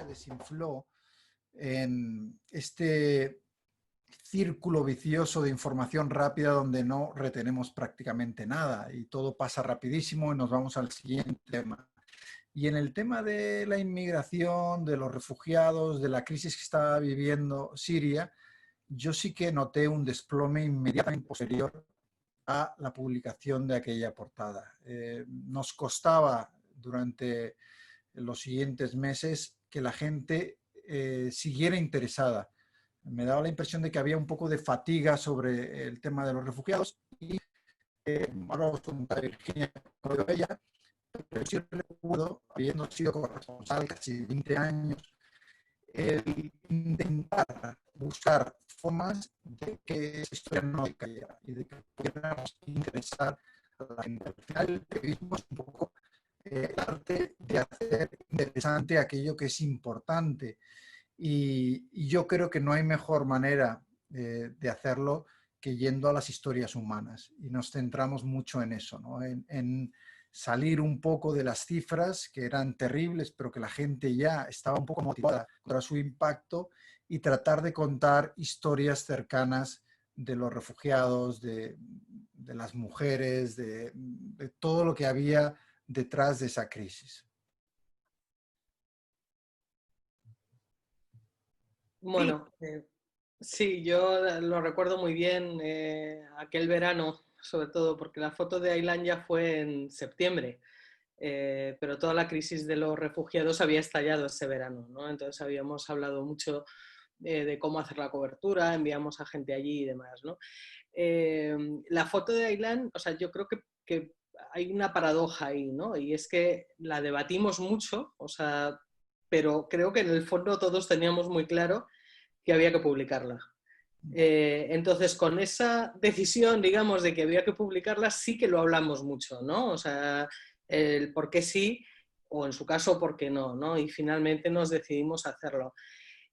desinfló en este círculo vicioso de información rápida donde no retenemos prácticamente nada y todo pasa rapidísimo y nos vamos al siguiente tema. Y en el tema de la inmigración, de los refugiados, de la crisis que está viviendo Siria, yo sí que noté un desplome inmediatamente posterior a la publicación de aquella portada. Nos costaba durante los siguientes meses que la gente siguiera interesada. Me daba la impresión de que había un poco de fatiga sobre el tema de los refugiados y ahora os contaré Virginia de ella, pero sí recuerdo, habiendo sido corresponsal casi 20 años, el intentar buscar formas de que esa historia no cayera y de que pudiéramos interesar a la gente. Al final el periodismo es un poco el arte de hacer interesante aquello que es importante y yo creo que no hay mejor manera de hacerlo que yendo a las historias humanas y nos centramos mucho en eso, ¿no? En salir un poco de las cifras que eran terribles, pero que la gente ya estaba un poco motivada contra su impacto y tratar de contar historias cercanas de los refugiados, de las mujeres, de todo lo que había detrás de esa crisis. Bueno, sí, yo lo recuerdo muy bien aquel verano, sobre todo porque la foto de Aylan ya fue en septiembre. Pero toda la crisis de los refugiados había estallado ese verano, ¿no? Entonces habíamos hablado mucho de cómo hacer la cobertura, enviamos a gente allí y demás, ¿no? La foto de Aylan, o sea, yo creo que hay una paradoja ahí, ¿no? Y es que la debatimos mucho, o sea, pero creo que en el fondo todos teníamos muy claro que había que publicarla. Entonces, con esa decisión, digamos, de que había que publicarla, sí que lo hablamos mucho, ¿no? O sea, el por qué sí, o en su caso, por qué no, ¿no? Y finalmente nos decidimos a hacerlo.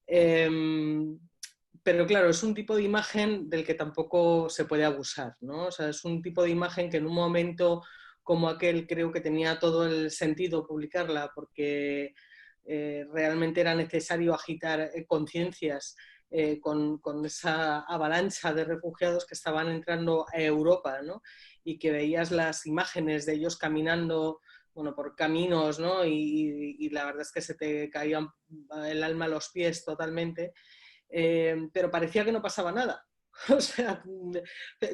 Pero claro, es un tipo de imagen del que tampoco se puede abusar, ¿no? O sea, es un tipo de imagen que en un momento como aquel creo que tenía todo el sentido publicarla porque realmente era necesario agitar conciencias con esa avalancha de refugiados que estaban entrando a Europa, ¿no? Y que veías las imágenes de ellos caminando, bueno, por caminos, ¿no? Y la verdad es que se te caía el alma a los pies totalmente, pero parecía que no pasaba nada. O sea,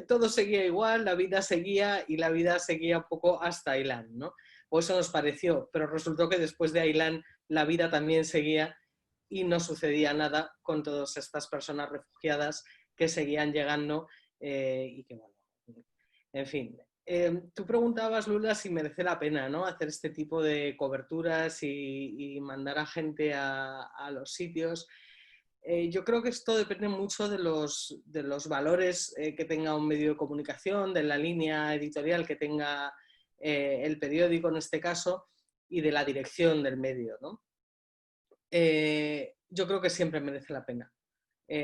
todo seguía igual, la vida seguía y la vida seguía un poco hasta Aylan, ¿no? O eso nos pareció, pero resultó que después de Aylan la vida también seguía y no sucedía nada con todas estas personas refugiadas que seguían llegando y que, bueno, en fin. Tú preguntabas, Lula, si merece la pena, ¿no? Hacer este tipo de coberturas y mandar a gente a los sitios. Yo creo que esto depende mucho de los valores que tenga un medio de comunicación, de la línea editorial que tenga el periódico en este caso y de la dirección del medio, ¿no? Yo creo que siempre merece la pena,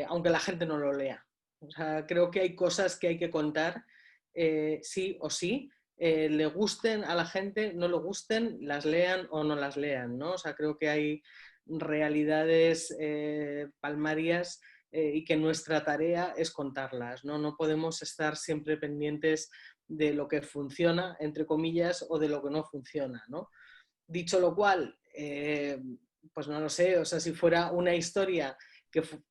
aunque la gente no lo lea. O sea, creo que hay cosas que hay que contar sí o sí, le gusten a la gente, no le gusten, las lean o no las lean, ¿no? O sea, creo que hay realidades palmarias y que nuestra tarea es contarlas, ¿no? No podemos estar siempre pendientes de lo que funciona, entre comillas, o de lo que no funciona, ¿no? Dicho lo cual, pues no lo sé, o sea, si fuera una historia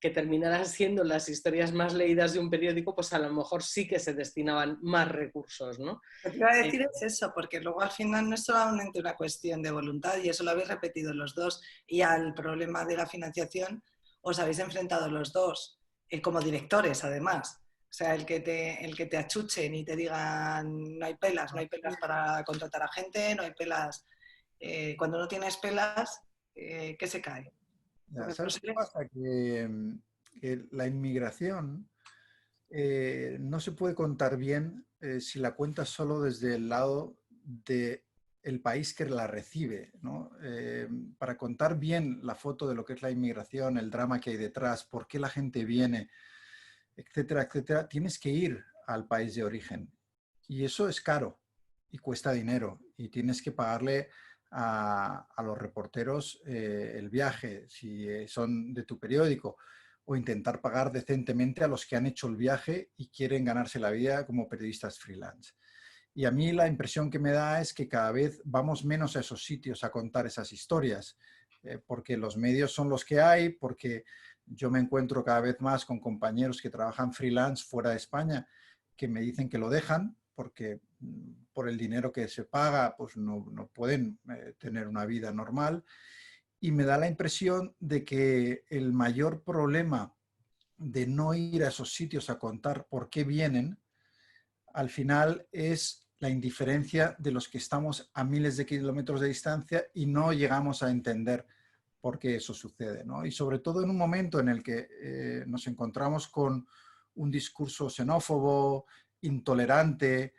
que terminara siendo las historias más leídas de un periódico, pues a lo mejor sí que se destinaban más recursos, ¿no? Lo que iba a decir es eso, porque luego al final no es solamente una cuestión de voluntad, y eso lo habéis repetido los dos, y al problema de la financiación os habéis enfrentado los dos, como directores además. O sea, el que te achuchen y te digan no hay pelas para contratar a gente, no hay pelas. Cuando no tienes pelas, ¿qué se cae? Ya, ¿sabes qué pasa? Que la inmigración no se puede contar bien si la cuentas solo desde el lado del país que la recibe, ¿no? Para contar bien la foto de lo que es la inmigración, el drama que hay detrás, por qué la gente viene, etcétera, etcétera, tienes que ir al país de origen. Y eso es caro y cuesta dinero y tienes que pagarle a los reporteros el viaje, si son de tu periódico, o intentar pagar decentemente a los que han hecho el viaje y quieren ganarse la vida como periodistas freelance. Y a mí la impresión que me da es que cada vez vamos menos a esos sitios a contar esas historias, porque los medios son los que hay, porque yo me encuentro cada vez más con compañeros que trabajan freelance fuera de España que me dicen que lo dejan porque por el dinero que se paga pues no pueden tener una vida normal. Y me da la impresión de que el mayor problema de no ir a esos sitios a contar por qué vienen, al final es la indiferencia de los que estamos a miles de kilómetros de distancia y no llegamos a entender por qué eso sucede, ¿no? Y sobre todo en un momento en el que nos encontramos con un discurso xenófobo, intolerante,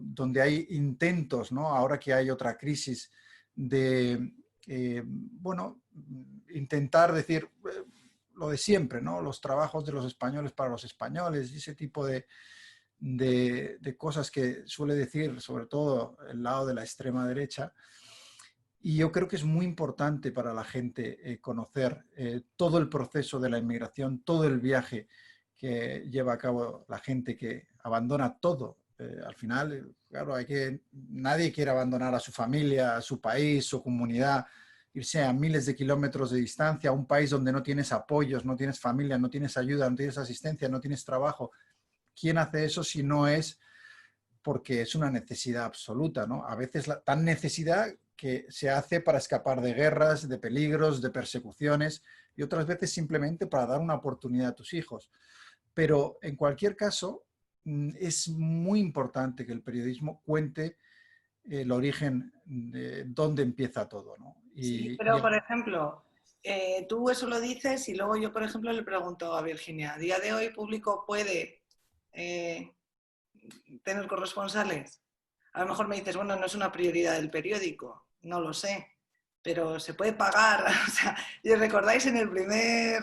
donde hay intentos, ¿no? Ahora que hay otra crisis de, bueno, intentar decir lo de siempre, ¿no? Los trabajos de los españoles para los españoles y ese tipo de cosas que suele decir, sobre todo el lado de la extrema derecha. Y yo creo que es muy importante para la gente conocer todo el proceso de la inmigración, todo el viaje que lleva a cabo la gente que abandona todo. Al final, claro, nadie quiere abandonar a su familia, a su país, su comunidad, irse a miles de kilómetros de distancia a un país donde no tienes apoyos, no tienes familia, no tienes ayuda, no tienes asistencia, no tienes trabajo. ¿Quién hace eso si no es porque es una necesidad absoluta, ¿no? A veces tan necesidad que se hace para escapar de guerras, de peligros, de persecuciones y otras veces simplemente para dar una oportunidad a tus hijos. Pero en cualquier caso, es muy importante que el periodismo cuente el origen de dónde empieza todo, ¿no? Sí, pero por ejemplo, tú eso lo dices y luego yo, por ejemplo, le pregunto a Virginia, ¿a día de hoy Público puede tener corresponsales? A lo mejor me dices, bueno, no es una prioridad del periódico, no lo sé, pero se puede pagar. O sea, ¿y recordáis en el primer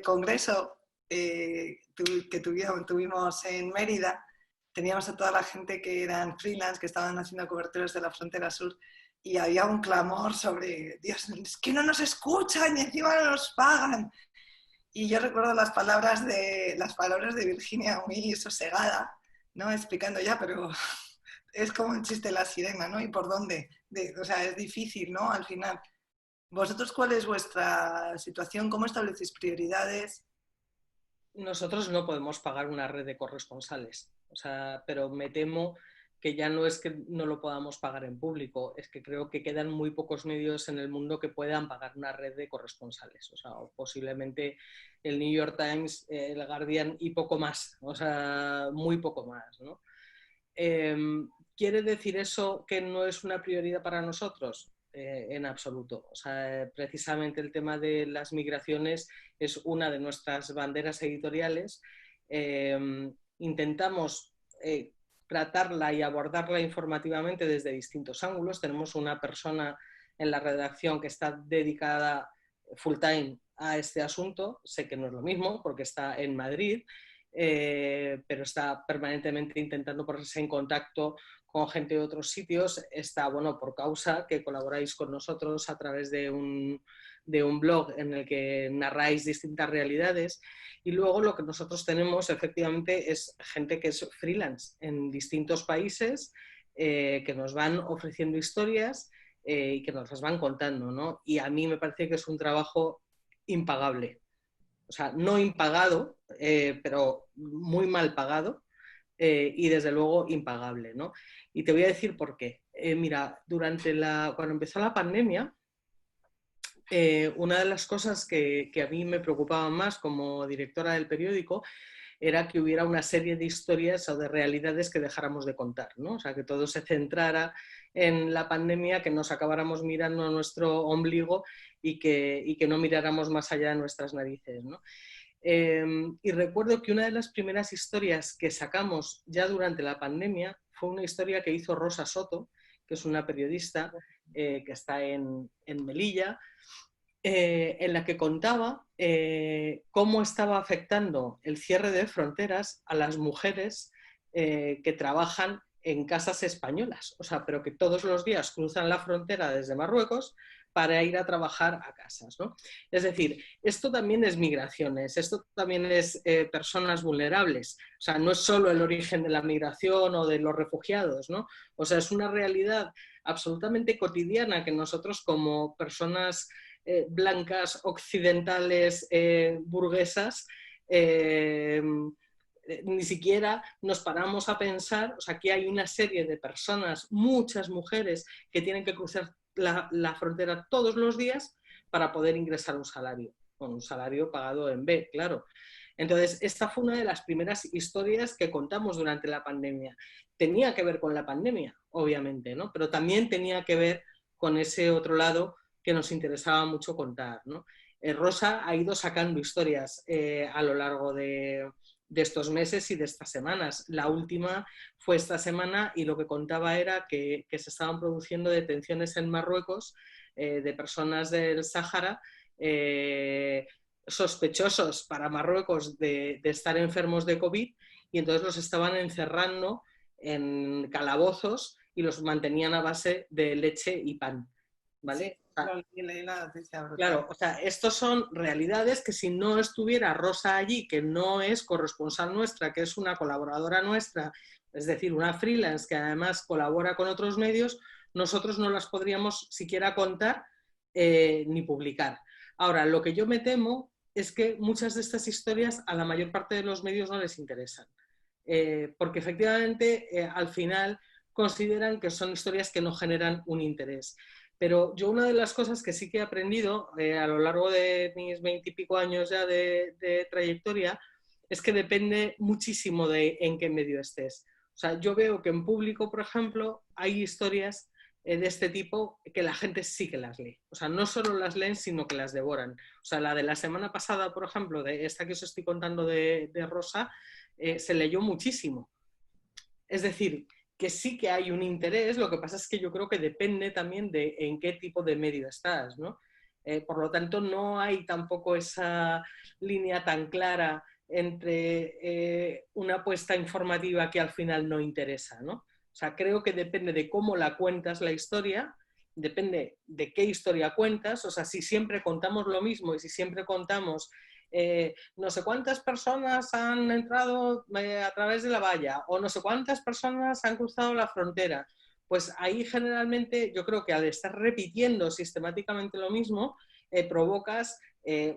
congreso que tuvimos en Mérida? Teníamos a toda la gente que eran freelance, que estaban haciendo coberturas de la frontera sur, y había un clamor sobre, Dios, es que no nos escuchan y encima no nos pagan. Y yo recuerdo las palabras de Virginia muy sosegada, ¿no? Explicando ya, pero es como un chiste la sirena, ¿no? ¿Y por dónde? O sea, es difícil, ¿no? Al final. ¿Vosotros cuál es vuestra situación? ¿Cómo establecéis prioridades? Nosotros no podemos pagar una red de corresponsales, o sea, pero me temo que ya no es que no lo podamos pagar en público, es que creo que quedan muy pocos medios en el mundo que puedan pagar una red de corresponsales, o sea, o posiblemente el New York Times, el Guardian y poco más, o sea, muy poco más, ¿no? ¿Quiere decir eso que no es una prioridad para nosotros? En absoluto. O sea, precisamente el tema de las migraciones es una de nuestras banderas editoriales. Intentamos tratarla y abordarla informativamente desde distintos ángulos. Tenemos una persona en la redacción que está dedicada full time a este asunto. Sé que no es lo mismo porque está en Madrid, pero está permanentemente intentando ponerse en contacto con gente de otros sitios. Está, bueno, por causa que colaboráis con nosotros a través de un blog en el que narráis distintas realidades. Y luego lo que nosotros tenemos efectivamente es gente que es freelance en distintos países, que nos van ofreciendo historias y que nos las van contando, ¿no? Y a mí me parece que es un trabajo impagable. O sea, no impagado, pero muy mal pagado, y desde luego impagable, ¿no? Y te voy a decir por qué. Mira, cuando empezó la pandemia, una de las cosas que a mí me preocupaban más como directora del periódico era que hubiera una serie de historias o de realidades que dejáramos de contar, ¿no? O sea, que todo se centrara en la pandemia, que nos acabáramos mirando a nuestro ombligo y que no miráramos más allá de nuestras narices, ¿no? Y recuerdo que una de las primeras historias que sacamos ya durante la pandemia fue una historia que hizo Rosa Soto, que es una periodista que está en Melilla, en la que contaba cómo estaba afectando el cierre de fronteras a las mujeres que trabajan en casas españolas, o sea, pero que todos los días cruzan la frontera desde Marruecos para ir a trabajar a casas, ¿no? Es decir, esto también es migraciones, esto también es personas vulnerables, o sea, no es solo el origen de la migración o de los refugiados, ¿no? O sea, es una realidad absolutamente cotidiana que nosotros como personas blancas, occidentales, burguesas, ni siquiera nos paramos a pensar, o sea, aquí hay una serie de personas, muchas mujeres, que tienen que cruzar la frontera todos los días para poder ingresar un salario, con un salario pagado en B, claro. Entonces, esta fue una de las primeras historias que contamos durante la pandemia. Tenía que ver con la pandemia, obviamente, ¿no? Pero también tenía que ver con ese otro lado que nos interesaba mucho contar, ¿no? Rosa ha ido sacando historias a lo largo de estos meses y de estas semanas. La última fue esta semana y lo que contaba era que se estaban produciendo detenciones en Marruecos de personas del Sáhara sospechosos para Marruecos de estar enfermos de COVID, y entonces los estaban encerrando en calabozos y los mantenían a base de leche y pan, ¿vale? Sí, leí la noticia, claro, o sea, estos son realidades que si no estuviera Rosa allí, que no es corresponsal nuestra, que es una colaboradora nuestra, es decir, una freelance que además colabora con otros medios, nosotros no las podríamos siquiera contar ni publicar. Ahora, lo que yo me temo es que muchas de estas historias a la mayor parte de los medios no les interesan, porque efectivamente al final consideran que son historias que no generan un interés. Pero yo una de las cosas que sí que he aprendido a lo largo de mis 20 y pico años ya de trayectoria es que depende muchísimo de en qué medio estés. O sea, yo veo que en público, por ejemplo, hay historias de este tipo que la gente sí que las lee. O sea, no solo las leen, sino que las devoran. O sea, la de la semana pasada, por ejemplo, de esta que os estoy contando de Rosa, se leyó muchísimo. Es decir, que sí que hay un interés, lo que pasa es que yo creo que depende también de en qué tipo de medio estás, ¿no? Por lo tanto, no hay tampoco esa línea tan clara entre una apuesta informativa que al final no interesa, ¿no? O sea, creo que depende de cómo la cuentas la historia, depende de qué historia cuentas, o sea, si siempre contamos lo mismo y si siempre contamos no sé cuántas personas han entrado a través de la valla o no sé cuántas personas han cruzado la frontera, pues ahí generalmente yo creo que al estar repitiendo sistemáticamente lo mismo, provocas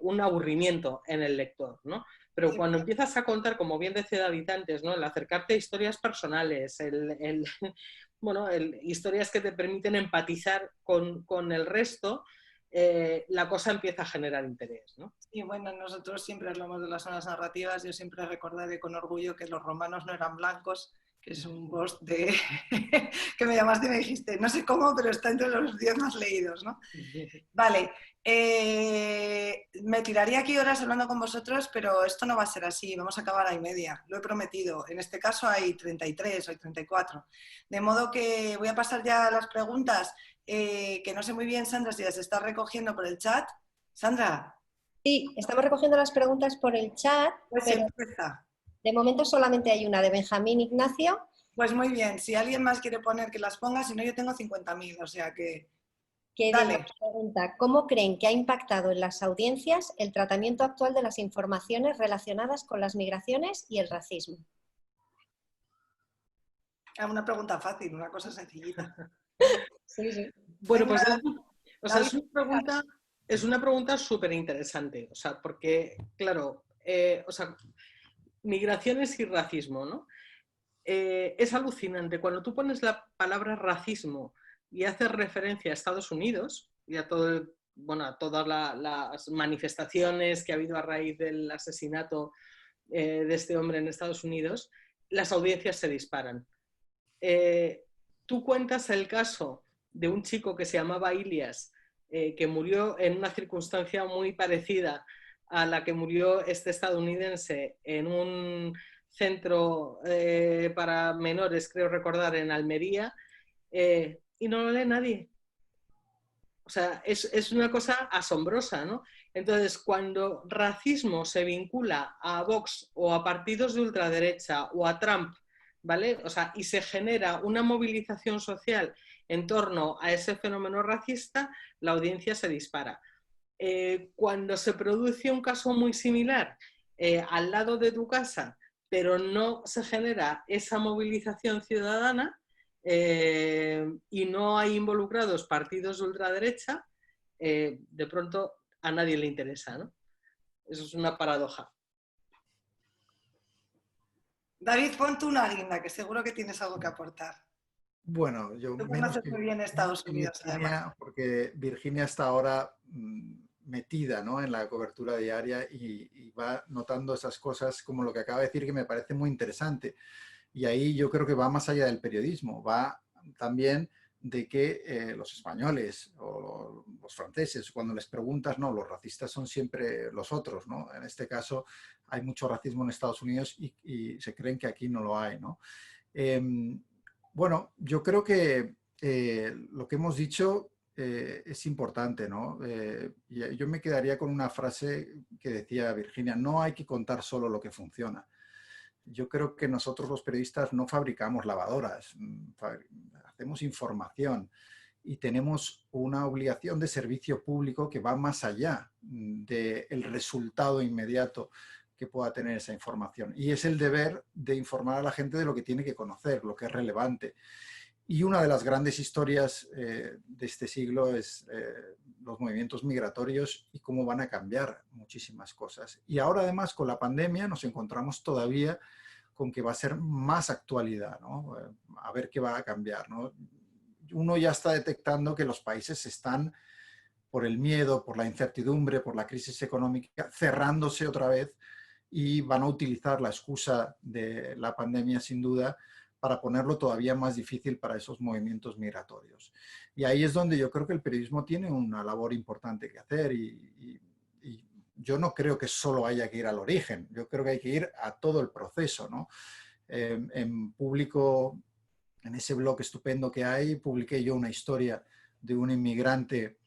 un aburrimiento en el lector, ¿no? Pero cuando empiezas a contar, como bien decía David antes, ¿no? El acercarte a historias personales, bueno, historias que te permiten empatizar con el resto, la cosa empieza a generar interés, ¿no? Y bueno, nosotros siempre hablamos de las zonas narrativas. Yo siempre recordaré con orgullo que los romanos no eran blancos, que es un post de que me llamaste y me dijiste, no sé cómo, pero está entre los 10 más leídos, ¿no? Vale, me tiraría aquí horas hablando con vosotros, pero esto no va a ser así, vamos a acabar a 1:30, lo he prometido. En este caso hay 33 o hay 34. De modo que voy a pasar ya a las preguntas, que no sé muy bien, Sandra, si las estás recogiendo por el chat. Sandra. Sí, estamos recogiendo las preguntas por el chat, Pues pero empieza. de momento solamente hay una de Benjamín Ignacio. Pues muy bien, si alguien más quiere poner que las ponga, si no yo tengo 50.000, o sea que... Que Dale. nos pregunta, ¿cómo creen que ha impactado en las audiencias el tratamiento actual de las informaciones relacionadas con las migraciones y el racismo? Una pregunta fácil, una cosa sencillita. Sí, sí. Bueno, Venga, pues o sea, es una pregunta súper interesante, o sea, porque, claro, o sea, migraciones y racismo, ¿no? Es alucinante. Cuando tú pones la palabra racismo y haces referencia a Estados Unidos y a todo bueno, a todas las manifestaciones que ha habido a raíz del asesinato de este hombre en Estados Unidos, las audiencias se disparan. Tú cuentas el caso de un chico que se llamaba Ilias, que murió en una circunstancia muy parecida a la que murió este estadounidense en un centro para menores, creo recordar, en Almería, y no lo lee nadie. O sea, es una cosa asombrosa, ¿no? Entonces, cuando racismo se vincula a Vox o a partidos de ultraderecha o a Trump ¿vale? O sea, y se genera una movilización social en torno a ese fenómeno racista, la audiencia se dispara. Cuando se produce un caso muy similar al lado de tu casa, pero no se genera esa movilización ciudadana y no hay involucrados partidos de ultraderecha, de pronto a nadie le interesa, ¿no? Eso es una paradoja. David, pon tú una guinda, que seguro que tienes algo que aportar. Bueno, yo Tú menos conoces muy bien Estados Unidos, además. Virginia, porque Virginia está ahora metida, ¿no?, en la cobertura diaria y va notando esas cosas como lo que acaba de decir, que me parece muy interesante. Y ahí yo creo que va más allá del periodismo, va también de que los españoles o los franceses, cuando les preguntas, no, los racistas son siempre los otros, ¿no? En este caso hay mucho racismo en Estados Unidos y se creen que aquí no lo hay, ¿no? Bueno, yo creo que lo que hemos dicho es importante, ¿no? Yo me quedaría con una frase que decía Virginia: no hay que contar solo lo que funciona. Yo creo que nosotros los periodistas no fabricamos lavadoras, hacemos información y tenemos una obligación de servicio público que va más allá del resultado inmediato que pueda tener esa información. Y es el deber de informar a la gente de lo que tiene que conocer, lo que es relevante. Y una de las grandes historias de este siglo es los movimientos migratorios y cómo van a cambiar muchísimas cosas. Y ahora además con la pandemia nos encontramos todavía con que va a ser más actualidad, ¿no? A ver qué va a cambiar, ¿no? Uno ya está detectando que los países están, por el miedo, por la incertidumbre, por la crisis económica, cerrándose otra vez y van a utilizar la excusa de la pandemia sin duda para ponerlo todavía más difícil para esos movimientos migratorios. Y ahí es donde yo creo que el periodismo tiene una labor importante que hacer y yo no creo que solo haya que ir al origen, yo creo que hay que ir a todo el proceso, ¿no? En Público, en ese blog estupendo que hay, publiqué yo una historia de un inmigrante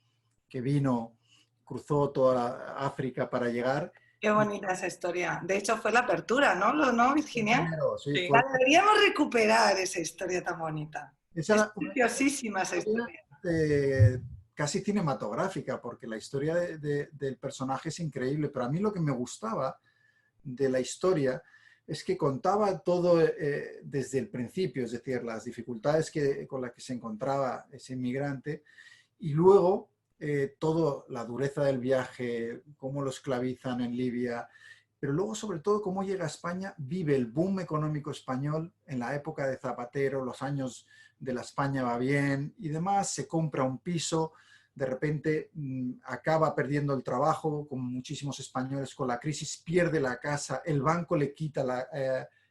que vino, cruzó toda África para llegar. Qué bonita esa historia. De hecho, fue la apertura, ¿no? ¿No, Virginia? Sí, Sí. fue, Deberíamos recuperar esa historia tan bonita. esa Es era una preciosísima esa historia. casi cinematográfica, porque la historia del personaje es increíble, pero a mí lo que me gustaba de la historia es que contaba todo desde el principio, es decir, las dificultades con las que se encontraba ese inmigrante y luego todo, la dureza del viaje, cómo lo esclavizan en Libia, pero luego sobre todo cómo llega a España, vive el boom económico español en la época de Zapatero, los años de la España va bien y demás, se compra un piso, de repente acaba perdiendo el trabajo, como muchísimos españoles con la crisis, pierde la casa, el banco le quita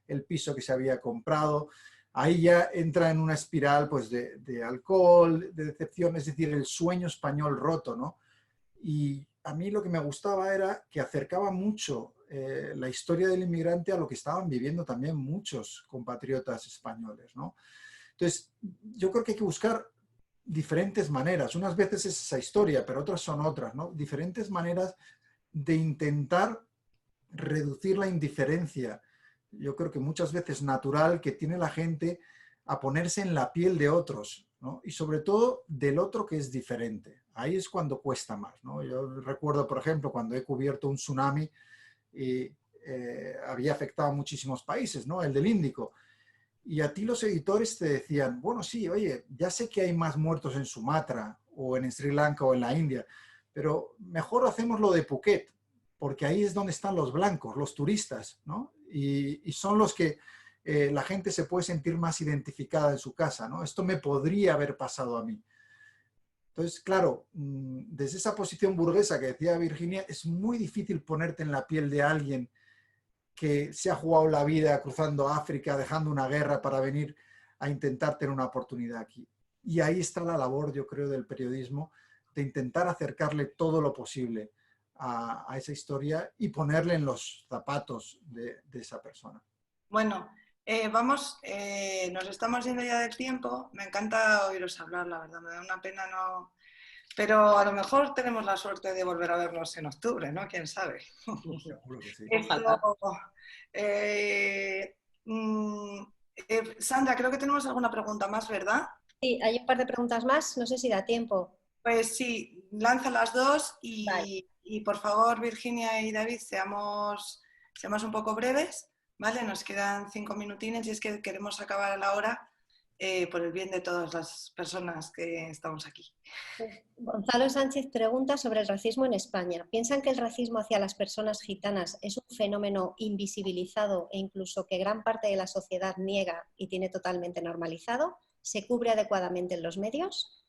el piso que se había comprado, ahí ya entra en una espiral pues, de alcohol, de decepción, es decir, el sueño español roto, ¿no? Y a mí lo que me gustaba era que acercaba mucho la historia del inmigrante a lo que estaban viviendo también muchos compatriotas españoles, ¿no? Entonces, yo creo que hay que buscar diferentes maneras. Unas veces es esa historia, pero otras son otras, ¿no? Diferentes maneras de intentar reducir la indiferencia, yo creo que muchas veces natural, que tiene la gente a ponerse en la piel de otros, ¿no? Y sobre todo del otro que es diferente. Ahí es cuando cuesta más, ¿no? Yo recuerdo, por ejemplo, cuando he cubierto un tsunami y había afectado a muchísimos países, ¿no? El del Índico. Y a ti los editores te decían, bueno, sí, oye, ya sé que hay más muertos en Sumatra o en Sri Lanka o en la India, pero mejor hacemos lo de Phuket, porque ahí es donde están los blancos, los turistas, ¿no? Y son los que la gente se puede sentir más identificada en su casa, ¿no? Esto me podría haber pasado a mí. Entonces, claro, desde esa posición burguesa que decía Virginia, es muy difícil ponerte en la piel de alguien que se ha jugado la vida cruzando África, dejando una guerra para venir a intentar tener una oportunidad aquí. Y ahí está la labor, yo creo, del periodismo, de intentar acercarle todo lo posible a esa historia y ponerle en los zapatos de esa persona. Bueno, nos estamos yendo ya del tiempo. Me encanta oíros hablar, la verdad, me da una pena no... Pero a lo mejor tenemos la suerte de volver a vernos en octubre, ¿no? ¿Quién sabe? Seguro que sí. Esto, Sandra, creo que tenemos alguna pregunta más, ¿verdad? Sí, hay un par de preguntas más, no sé si da tiempo. Pues sí, lanza las dos Vale. y por favor, Virginia y David, seamos un poco breves, ¿vale? Nos quedan 5 minutines y es que queremos acabar a la hora por el bien de todas las personas que estamos aquí. Gonzalo Sánchez pregunta sobre el racismo en España. ¿Piensan que el racismo hacia las personas gitanas es un fenómeno invisibilizado e incluso que gran parte de la sociedad niega y tiene totalmente normalizado? ¿Se cubre adecuadamente en los medios?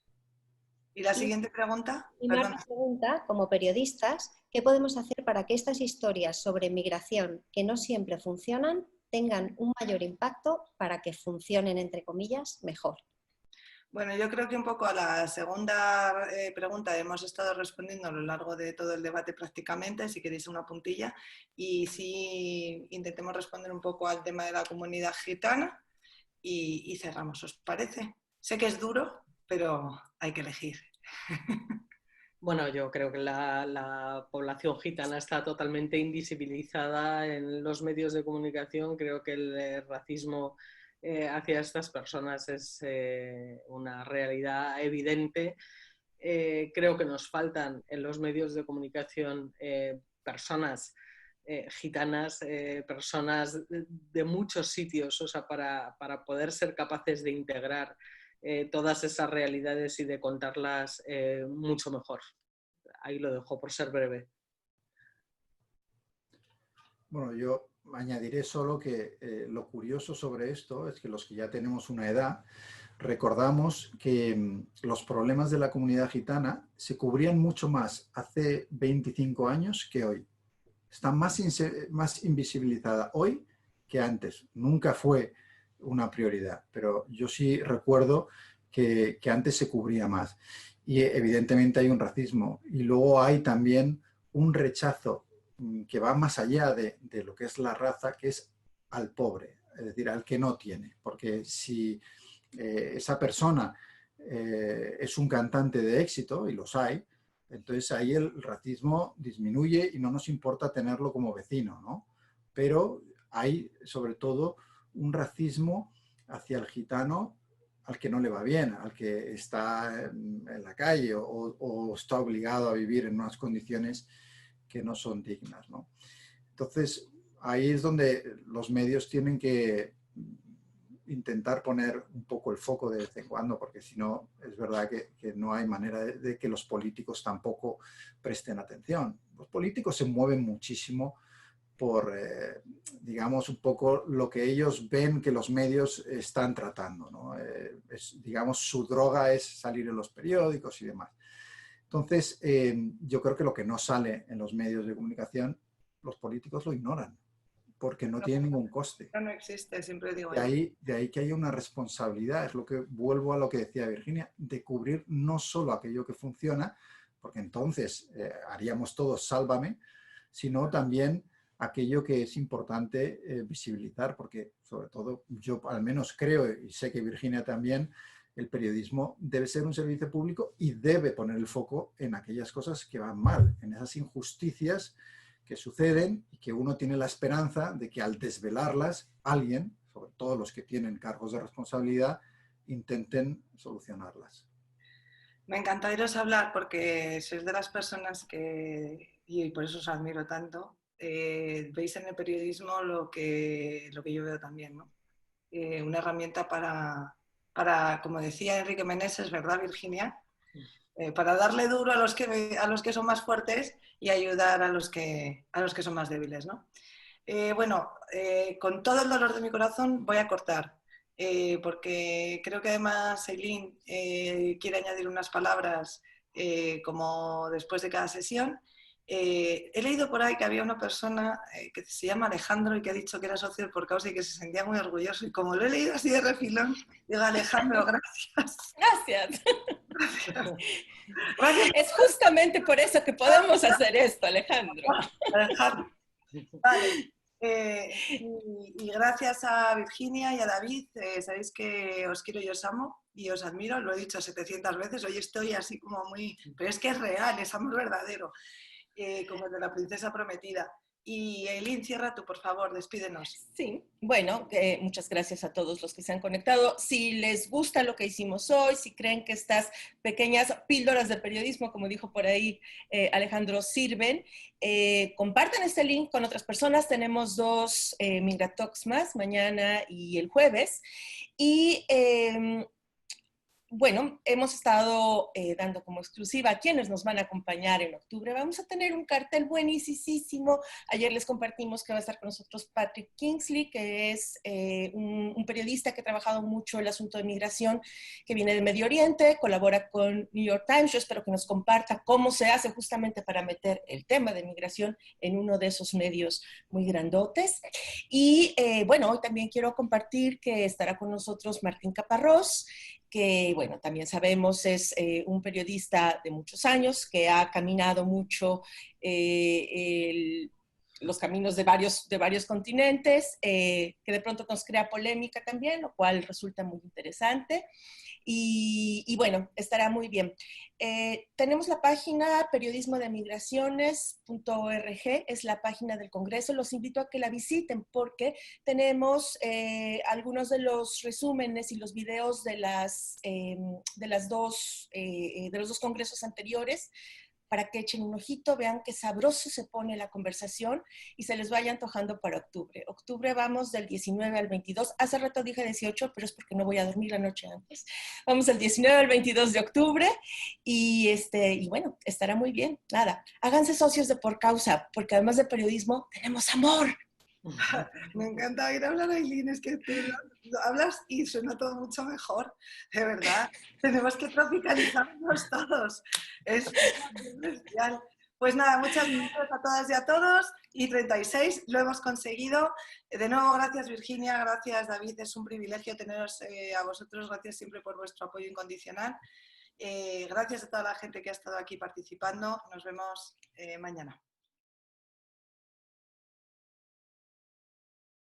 ¿Y la siguiente pregunta? Y Perdona. Marta pregunta, como periodistas, ¿qué podemos hacer para que estas historias sobre migración, que no siempre funcionan, tengan un mayor impacto para que funcionen, entre comillas, mejor? Bueno, yo creo que un poco a la segunda pregunta hemos estado respondiendo a lo largo de todo el debate prácticamente, si queréis una puntilla, y sí intentemos responder un poco al tema de la comunidad gitana y cerramos, ¿os parece? Sé que es duro, pero hay que elegir. Bueno, yo creo que la población gitana está totalmente invisibilizada en los medios de comunicación. Creo que el racismo hacia estas personas es una realidad evidente. Creo que nos faltan en los medios de comunicación personas gitanas, personas de muchos sitios, o sea, para poder ser capaces de integrar todas esas realidades y de contarlas mucho mejor. Ahí lo dejo por ser breve. Bueno, yo añadiré solo que lo curioso sobre esto es que los que ya tenemos una edad, recordamos que los problemas de la comunidad gitana se cubrían mucho más hace 25 años que hoy. Está más invisibilizada hoy que antes. Nunca fue una prioridad, pero yo sí recuerdo que antes se cubría más. Y evidentemente hay un racismo. Y luego hay también un rechazo que va más allá de lo que es la raza, que es al pobre, es decir, al que no tiene. Porque si esa persona es un cantante de éxito, y los hay, entonces ahí el racismo disminuye y no nos importa tenerlo como vecino, ¿no? Pero hay sobre todo un racismo hacia el gitano al que no le va bien, al que está en la calle o está obligado a vivir en unas condiciones que no son dignas, ¿no? Entonces, ahí es donde los medios tienen que intentar poner un poco el foco de vez en cuando, porque si no, es verdad que no hay manera de que los políticos tampoco presten atención. Los políticos se mueven muchísimo por, digamos, un poco lo que ellos ven que los medios están tratando, ¿no? Digamos, su droga es salir en los periódicos y demás. Entonces, yo creo que lo que no sale en los medios de comunicación, los políticos lo ignoran, porque no tiene ningún coste. No existe, siempre digo. De ahí que haya una responsabilidad, es lo que vuelvo a lo que decía Virginia, de cubrir no solo aquello que funciona, porque entonces haríamos todos sálvame, sino también aquello que es importante visibilizar, porque sobre todo yo al menos creo, y sé que Virginia también, el periodismo debe ser un servicio público y debe poner el foco en aquellas cosas que van mal, en esas injusticias que suceden y que uno tiene la esperanza de que al desvelarlas, alguien, sobre todo los que tienen cargos de responsabilidad, intenten solucionarlas. Me encanta oíros hablar porque sois de las personas que, y por eso os admiro tanto, veis en el periodismo lo que yo veo también, ¿no? Una herramienta para, como decía Enrique Meneses, ¿verdad, Virginia? Para darle duro a los que son más fuertes y ayudar a los que son más débiles, ¿no? Con todo el dolor de mi corazón voy a cortar, porque creo que además Eileen quiere añadir unas palabras como después de cada sesión. He leído por ahí que había una persona que se llama Alejandro y que ha dicho que era socio por causa y que se sentía muy orgulloso. Y como lo he leído así de refilón, digo, Alejandro, gracias. Gracias. Gracias. Es justamente por eso que podemos hacer esto, Alejandro. Alejandro. Vale. Y gracias a Virginia y a David, sabéis que os quiero y os amo y os admiro, lo he dicho 700 veces, hoy estoy así como muy... Pero es que es real, es amor verdadero, como el de la princesa prometida. Y Eileen, cierra tú, por favor, despídenos. Sí, bueno, muchas gracias a todos los que se han conectado. Si les gusta lo que hicimos hoy, si creen que estas pequeñas píldoras de periodismo, como dijo por ahí Alejandro, sirven, compartan este link con otras personas. Tenemos 2 Migratalks más, mañana y el jueves. Y bueno, hemos estado dando como exclusiva a quienes nos van a acompañar en octubre. Vamos a tener un cartel buenísimo. Ayer les compartimos que va a estar con nosotros Patrick Kingsley, que es un periodista que ha trabajado mucho el asunto de migración, que viene del Medio Oriente, colabora con New York Times. Yo espero que nos comparta cómo se hace justamente para meter el tema de migración en uno de esos medios muy grandotes. Y bueno, hoy también quiero compartir que estará con nosotros Martín Caparrós, que, bueno, también sabemos es un periodista de muchos años, que ha caminado mucho los caminos de varios continentes, que de pronto nos crea polémica también, lo cual resulta muy interesante. Y bueno, estará muy bien. Tenemos la página periodismodemigraciones.org, es la página del Congreso. Los invito a que la visiten porque tenemos algunos de los resúmenes y los videos de los dos congresos anteriores, para que echen un ojito, vean qué sabroso se pone la conversación y se les vaya antojando para octubre. Octubre vamos del 19 al 22. Hace rato dije 18, pero es porque no voy a dormir la noche antes. Vamos del 19 al 22 de octubre y bueno, estará muy bien. Nada, háganse socios de Por Causa, porque además de periodismo, tenemos amor. Me encanta oír hablar a Eileen, es que tú lo hablas y suena todo mucho mejor, de verdad. Tenemos que tropicalizarnos todos. Es bestial. Pues nada, muchas gracias a todas y a todos. Y 36, lo hemos conseguido. De nuevo, gracias Virginia, gracias David. Es un privilegio teneros a vosotros. Gracias siempre por vuestro apoyo incondicional. Gracias a toda la gente que ha estado aquí participando. Nos vemos mañana.